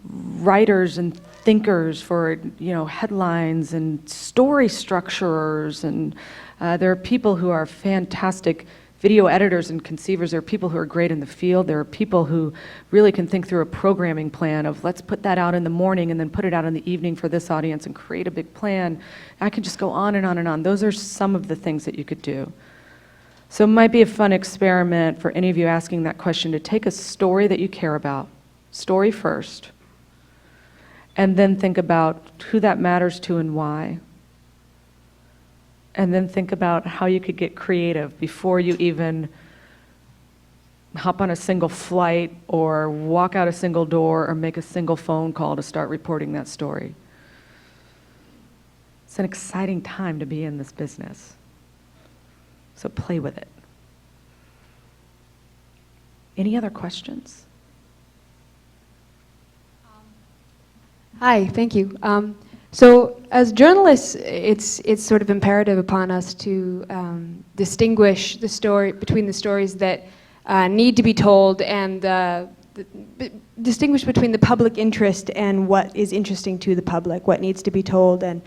writers and thinkers for, you know, headlines and story structurers, and there are people who are fantastic video editors and conceivers. There are people who are great in the field. There are people who really can think through a programming plan of let's put that out in the morning and then put it out in the evening for this audience and create a big plan. I could just go on and on and on. Those are some of the things that you could do. So it might be a fun experiment for any of you asking that question to take a story that you care about, story first, and then think about who that matters to and why. And then think about how you could get creative before you even hop on a single flight or walk out a single door or make a single phone call to start reporting that story. It's an exciting time to be in this business. So play with it. Any other questions? Hi, thank you. So as journalists, it's sort of imperative upon us to distinguish the story between the stories that need to be told and distinguish between the public interest and what is interesting to the public, what needs to be told and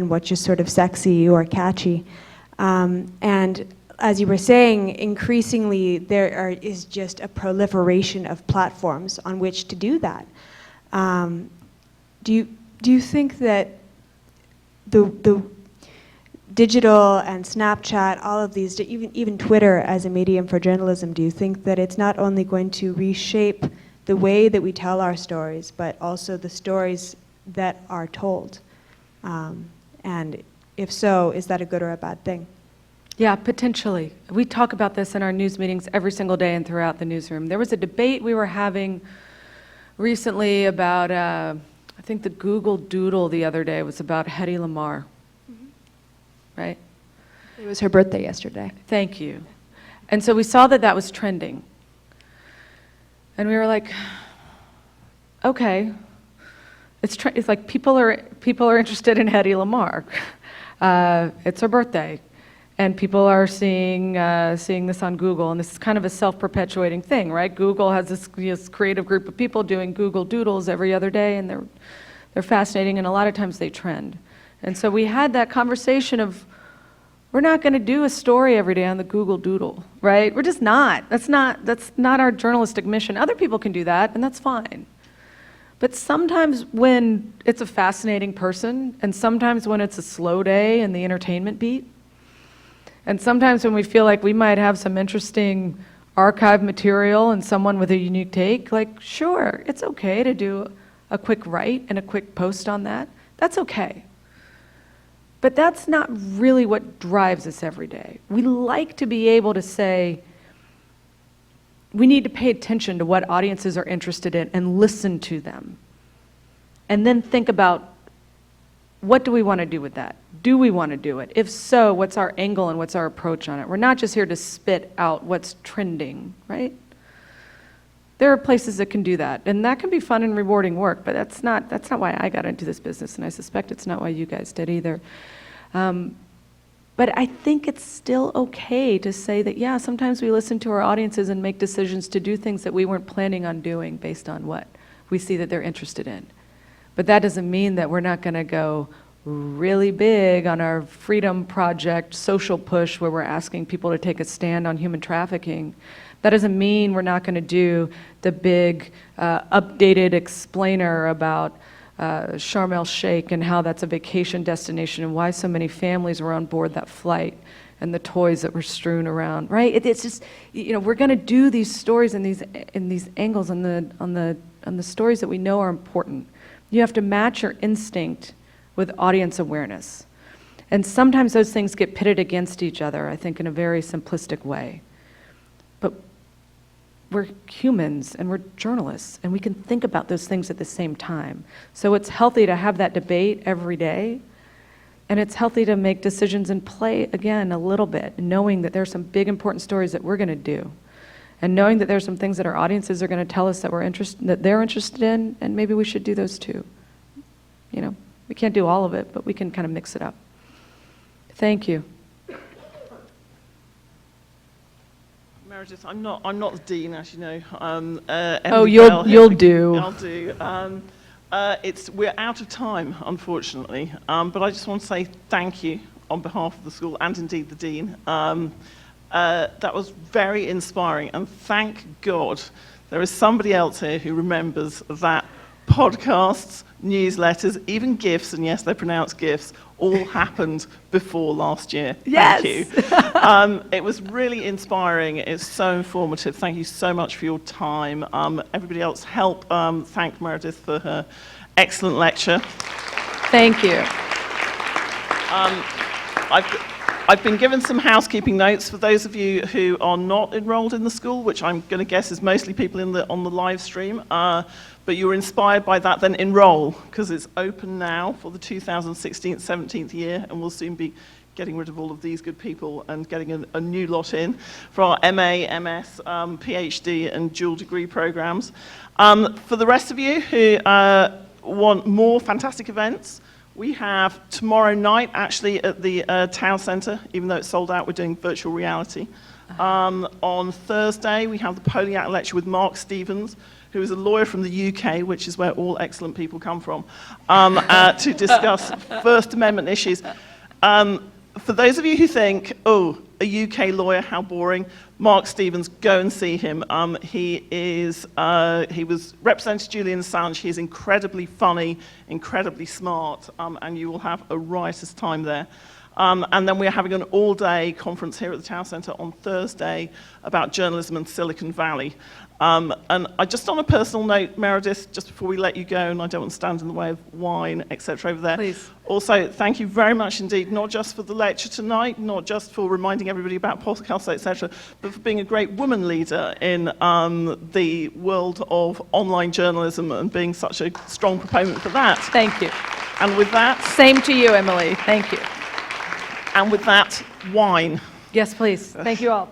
what's just sort of sexy or catchy. And as you were saying, increasingly is just a proliferation of platforms on which to do that. Do you think that the digital and Snapchat, all of these, even Twitter as a medium for journalism, do you think that it's not only going to reshape the way that we tell our stories, but also the stories that are told? And if so, is that a good or a bad thing? Yeah, potentially. We talk about this in our news meetings every single day and throughout the newsroom. There was a debate we were having recently about, I think the Google Doodle the other day was about Hedy Lamarr, right? It was her birthday yesterday. Thank you. And so we saw that that was trending. And we were like, okay, it's like people are interested in Hedy Lamarr. It's her birthday. And people are seeing this on Google, and this is kind of a self-perpetuating thing, right? Google has this creative group of people doing Google Doodles every other day, and they're fascinating, and a lot of times they trend. And so we had that conversation of, we're not going to do a story every day on the Google Doodle, right? We're just not. That's not our journalistic mission. Other people can do that, and that's fine. But sometimes when it's a fascinating person, and sometimes when it's a slow day in the entertainment beat, and sometimes when we feel like we might have some interesting archive material and someone with a unique take, like, sure, it's okay to do a quick write and a quick post on that. That's okay. But that's not really what drives us every day. We like to be able to say, we need to pay attention to what audiences are interested in and listen to them. And then think about, what do we want to do with that? Do we want to do it? If so, what's our angle and what's our approach on it? We're not just here to spit out what's trending, right? There are places that can do that, and that can be fun and rewarding work, but that's not why I got into this business, and I suspect it's not why you guys did either. But I think it's still okay to say that, yeah, sometimes we listen to our audiences and make decisions to do things that we weren't planning on doing based on what we see that they're interested in. But that doesn't mean that we're not going to go really big on our Freedom Project social push where we're asking people to take a stand on human trafficking. That doesn't mean we're not going to do the big updated explainer about Sharm el-Sheikh and how that's a vacation destination and why so many families were on board that flight and the toys that were strewn around, right? It's just, we're going to do these stories and these angles on the stories that we know are important. You have to match your instinct with audience awareness. And sometimes those things get pitted against each other, I think, in a very simplistic way. But we're humans and we're journalists, and we can think about those things at the same time. So it's healthy to have that debate every day, and it's healthy to make decisions and play, again, a little bit, knowing that there's some big, important stories that we're going to do. And knowing that there's some things that our audiences are going to tell us that they're interested in, and maybe we should do those too. We can't do all of it, but we can kind of mix it up. Thank you. Meredith, I'm not the dean, as you know. Oh, you'll do. I'll do. We're out of time, unfortunately. But I just want to say thank you on behalf of the school and indeed the dean. That was very inspiring, and thank God there is somebody else here who remembers that podcasts, newsletters, even GIFs, and yes, they're pronounced GIFs, all happened before last year. Yes. Thank you. It was really inspiring. It's so informative. Thank you so much for your time. Everybody else, help thank Meredith for her excellent lecture. Thank you. I've been given some housekeeping notes for those of you who are not enrolled in the school, which I'm going to guess is mostly people on the live stream. But you were inspired by that, then enroll, because it's open now for the 2016-17 year, and we'll soon be getting rid of all of these good people and getting a new lot in for our MA, MS, PhD, and dual degree programs. For the rest of you who want more fantastic events, we have tomorrow night, actually, at the town centre, even though it's sold out, we're doing virtual reality. On Thursday, we have the Poliac lecture with Mark Stevens, who is a lawyer from the UK, which is where all excellent people come from, to discuss First Amendment issues. For those of you who think, oh, a UK lawyer, how boring, Mark Stevens, go and see him. He was representing Julian Assange. He is incredibly funny, incredibly smart, and you will have a riotous time there. And then we're having an all-day conference here at the Town Centre on Thursday about journalism in Silicon Valley. And just on a personal note, Meredith, just before we let you go, and I don't want to stand in the way of wine, etc. over there. Please. Also, thank you very much indeed, not just for the lecture tonight, not just for reminding everybody about podcasts, etc., but for being a great woman leader in the world of online journalism and being such a strong proponent for that. Thank you. And with that... Same to you, Emily. Thank you. And with that, wine. Yes, please. Thank you all.